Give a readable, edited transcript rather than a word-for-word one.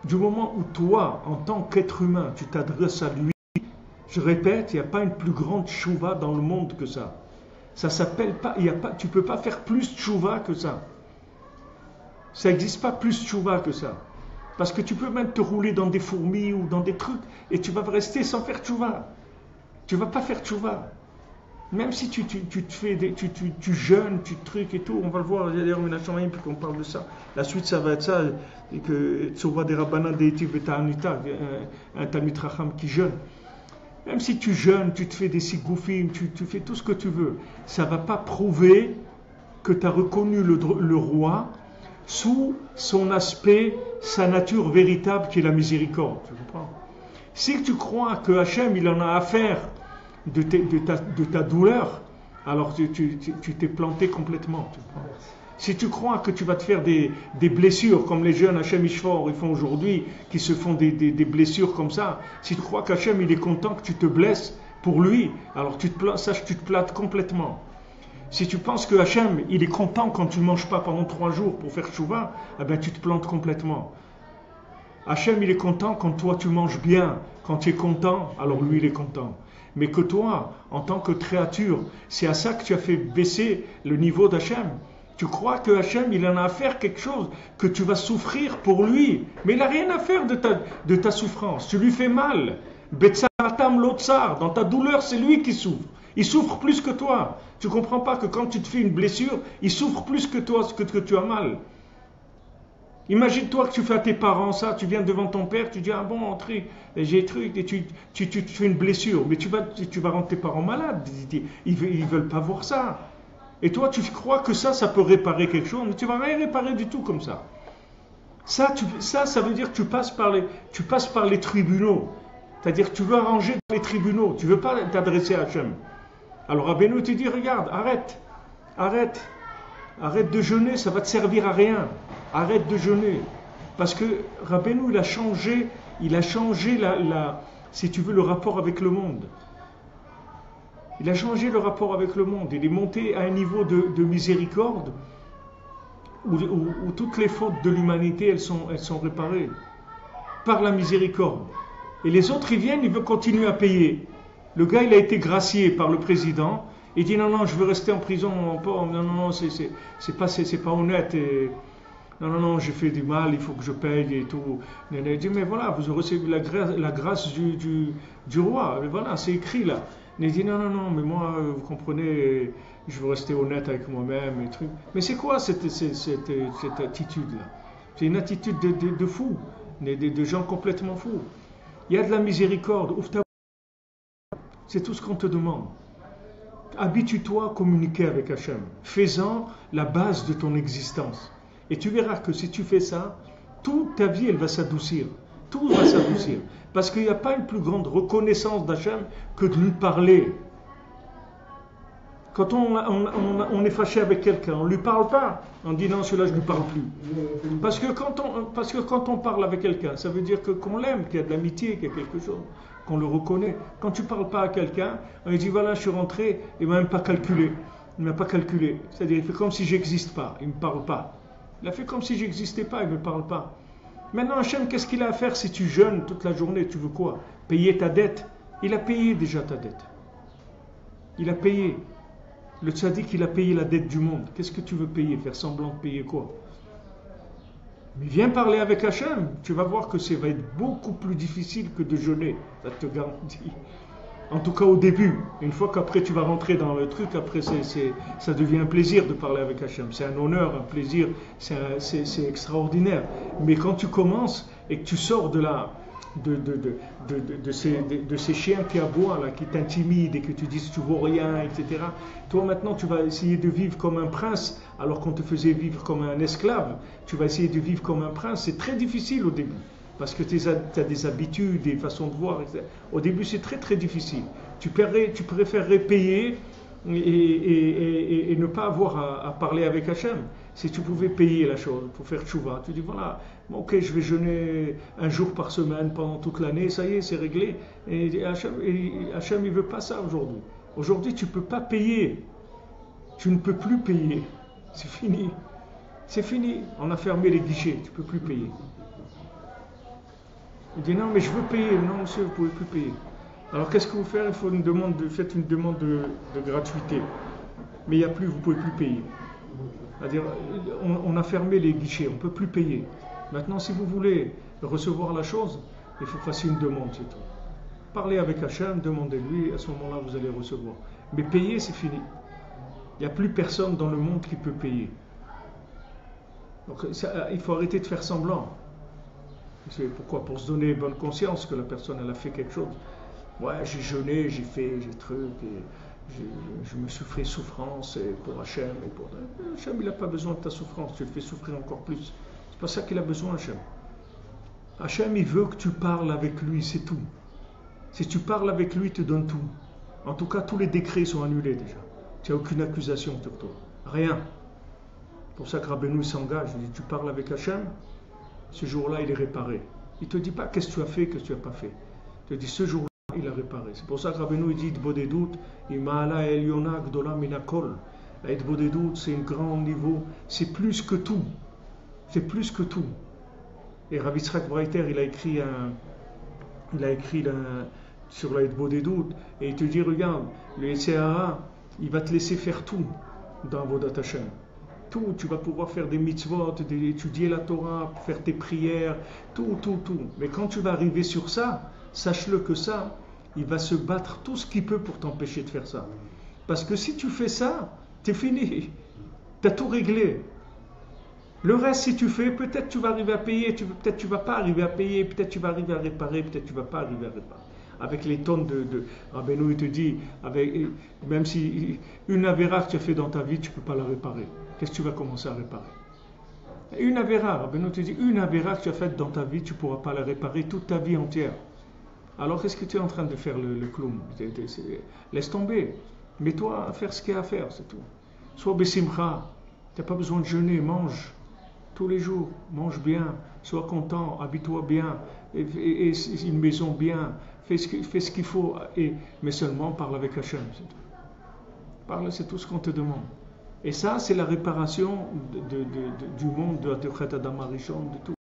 Du moment où toi, en tant qu'être humain, tu t'adresses à lui, je répète, il n'y a pas une plus grande tchouva dans le monde que ça. Ça s'appelle pas, tu ne peux pas faire plus tchouva que ça. Ça n'existe pas plus tchouva que ça. Parce que tu peux même te rouler dans des fourmis ou dans des trucs et tu vas rester sans faire tchouva. Tu ne vas pas faire tchouva. Même si tu te fais tu jeûnes, tu trucs et tout, on va le voir, d'ailleurs, puis qu'on parle de ça. La suite, ça va être ça, et que Tchouva des Rabbanan Deiti Beta'anita, un Talmid Racham qui jeûne. Même si tu jeûnes, tu te fais des sigoufim, tu fais tout ce que tu veux, ça ne va pas prouver que tu as reconnu le roi sous son aspect, sa nature véritable qui est la miséricorde. Tu comprends? Si tu crois que Hachem, il en a affaire de ta douleur, alors tu t'es planté complètement. Si tu crois que tu vas te faire des blessures, comme les jeunes Hachem Ishfor ils font aujourd'hui, qui se font des blessures comme ça, si tu crois qu'Hachem il est content que tu te blesses pour lui, alors sache que tu te plates complètement. Si tu penses que Hachem il est content quand tu ne manges pas pendant 3 jours pour faire tchouva, eh bien tu te plantes complètement. Hachem il est content quand toi tu manges bien, quand tu es content, alors lui il est content. Mais que toi, en tant que créature, c'est à ça que tu as fait baisser le niveau d'Hachem. Tu crois que Hachem, il en a à faire quelque chose, que tu vas souffrir pour lui. Mais il n'a rien à faire de ta souffrance. Tu lui fais mal. Betsaratam lotsar, dans ta douleur, c'est lui qui souffre. Il souffre plus que toi. Tu ne comprends pas que quand tu te fais une blessure, il souffre plus que toi, que tu as mal. Imagine-toi que tu fais à tes parents ça, tu viens devant ton père, tu dis ah bon, entrez, j'ai truc, et tu te fais une blessure, mais tu vas rendre tes parents malades, ils veulent pas voir ça. Et toi tu crois que ça peut réparer quelque chose, mais tu vas rien réparer du tout comme ça. Ça veut dire que tu passes par les tribunaux, c'est-à-dire que tu veux arranger dans les tribunaux, tu veux pas t'adresser à Hachem. Alors Rabbeinu te dit regarde, arrête de jeûner, ça va te servir à rien. Arrête de jeûner. Parce que Rabbeinu, il a changé si tu veux, le rapport avec le monde. Il a changé le rapport avec le monde. Il est monté à un niveau de miséricorde où toutes les fautes de l'humanité, elles sont réparées par la miséricorde. Et les autres, ils viennent, ils veulent continuer à payer. Le gars, il a été gracié par le président. Il dit non, je veux rester en prison. Non, c'est pas honnête. Non, j'ai fait du mal, il faut que je paye et tout. Il dit mais voilà, vous aurez reçu la grâce du roi. Mais voilà, c'est écrit là. Il dit non, mais moi, vous comprenez, je veux rester honnête avec moi-même et trucs. Mais c'est quoi cette attitude-là? C'est une attitude de fou, de gens complètement fous. Il y a de la miséricorde. C'est tout ce qu'on te demande. Habitue-toi à communiquer avec Hachem. Fais-en la base de ton existence. Et tu verras que si tu fais ça, toute ta vie, elle va s'adoucir. Tout va s'adoucir. Parce qu'il n'y a pas une plus grande reconnaissance d'Hachem que de lui parler. Quand on est fâché avec quelqu'un, on ne lui parle pas. On dit non, celui-là, je ne lui parle plus. Parce que quand on parle avec quelqu'un, ça veut dire qu'on l'aime, qu'il y a de l'amitié, qu'il y a quelque chose, qu'on le reconnaît. Quand tu ne parles pas à quelqu'un, on lui dit voilà, je suis rentré, il ne m'a même pas calculé. Il ne m'a pas calculé. C'est-à-dire, il fait comme si je n'existe pas. Il ne me parle pas. Il a fait comme si je n'existais pas, il ne me parle pas. Maintenant, Hachem, qu'est-ce qu'il a à faire si tu jeûnes toute la journée? Tu veux quoi? Payer ta dette? Il a payé déjà ta dette. Il a payé. Le tzaddik, il a payé la dette du monde. Qu'est-ce que tu veux payer? Faire semblant de payer quoi? Mais viens parler avec Hachem. Tu vas voir que ça va être beaucoup plus difficile que de jeûner. Ça te garantit. En tout cas au début. Une fois qu'après tu vas rentrer dans le truc, après ça devient un plaisir de parler avec Hachem. C'est un honneur, un plaisir, c'est extraordinaire. Mais quand tu commences et que tu sors de ces chiens qui aboient, là, qui t'intimident et que tu dis tu vaux rien, etc. Toi maintenant tu vas essayer de vivre comme un prince alors qu'on te faisait vivre comme un esclave. Tu vas essayer de vivre comme un prince. C'est très difficile au début. Parce que tu as des habitudes, des façons de voir, etc. Au début, c'est très très difficile. Tu préférerais payer et ne pas avoir à parler avec Hachem. Si tu pouvais payer la chose pour faire tchouva, tu dis voilà, ok, je vais jeûner un jour par semaine pendant toute l'année, ça y est, c'est réglé. Et Hachem, il ne veut pas ça aujourd'hui. Aujourd'hui, tu ne peux pas payer. Tu ne peux plus payer. C'est fini. C'est fini. On a fermé les guichets, tu ne peux plus payer. Il dit non, mais je veux payer. Non, monsieur, vous ne pouvez plus payer. Alors qu'est-ce que vous faites? Il faut faites une demande de gratuité. Mais il n'y a plus, vous ne pouvez plus payer. C'est-à-dire, on a fermé les guichets, on ne peut plus payer. Maintenant, si vous voulez recevoir la chose, il faut faire une demande, c'est tout. Parlez avec Hachem, demandez-lui, à ce moment-là, vous allez recevoir. Mais payer, c'est fini. Il n'y a plus personne dans le monde qui peut payer. Donc, il faut arrêter de faire semblant. C'est pourquoi? Pour se donner bonne conscience que la personne, elle a fait quelque chose. Ouais, j'ai jeûné, j'ai fait, j'ai truc, et je me suis fait souffrance et pour Hachem. Hachem, il n'a pas besoin de ta souffrance, tu le fais souffrir encore plus. C'est pas ça qu'il a besoin, Hachem. Hachem, il veut que tu parles avec lui, c'est tout. Si tu parles avec lui, il te donne tout. En tout cas, tous les décrets sont annulés déjà. Tu n'as aucune accusation sur toi. Rien. C'est pour ça que Rabbeinu s'engage. Il dit, tu parles avec Hachem, ce jour-là, il est réparé. Il ne te dit pas qu'est-ce que tu as fait, qu'est-ce que tu n'as pas fait. Il te dit, ce jour-là, il a réparé. C'est pour ça que Rabbeinu dit, Idbodedut, Ima'ala Eliona Gdola Minakol. La Idbodedut, c'est un grand niveau. C'est plus que tout. C'est plus que tout. Et Rav Yitzhak Breiter, il a écrit sur la Idbodedut, et il te dit, regarde, le Yetzirah, il va te laisser faire tout dans Avodat Hashem. Tout, tu vas pouvoir faire des mitzvot, étudier la Torah, faire tes prières, tout. Mais quand tu vas arriver sur ça, sache-le que ça, il va se battre tout ce qu'il peut pour t'empêcher de faire ça. Parce que si tu fais ça, t'es fini. T'as tout réglé. Le reste, si tu fais, peut-être tu vas arriver à payer, peut-être tu vas pas arriver à payer, peut-être tu vas arriver à réparer, peut-être tu vas pas arriver à réparer. Avec les tonnes de Rabbeinu, il te dit, même si une avéra que tu as fait dans ta vie, tu ne peux pas la réparer. Qu'est-ce que tu vas commencer à réparer? Une avéra, Rabbeinu te dit, une avéra que tu as faite dans ta vie, tu ne pourras pas la réparer toute ta vie entière. Alors qu'est-ce que tu es en train de faire le clown? Laisse tomber. Mets-toi à faire ce qu'il y a à faire, c'est tout. Sois bessimcha, tu n'as pas besoin de jeûner, mange. Tous les jours, mange bien, sois content, habille-toi bien, et une maison bien, fais ce qu'il faut, mais seulement parle avec Hachem, c'est tout. Parle, c'est tout ce qu'on te demande. Et ça, c'est la réparation du monde de Adam Arishon, de tout.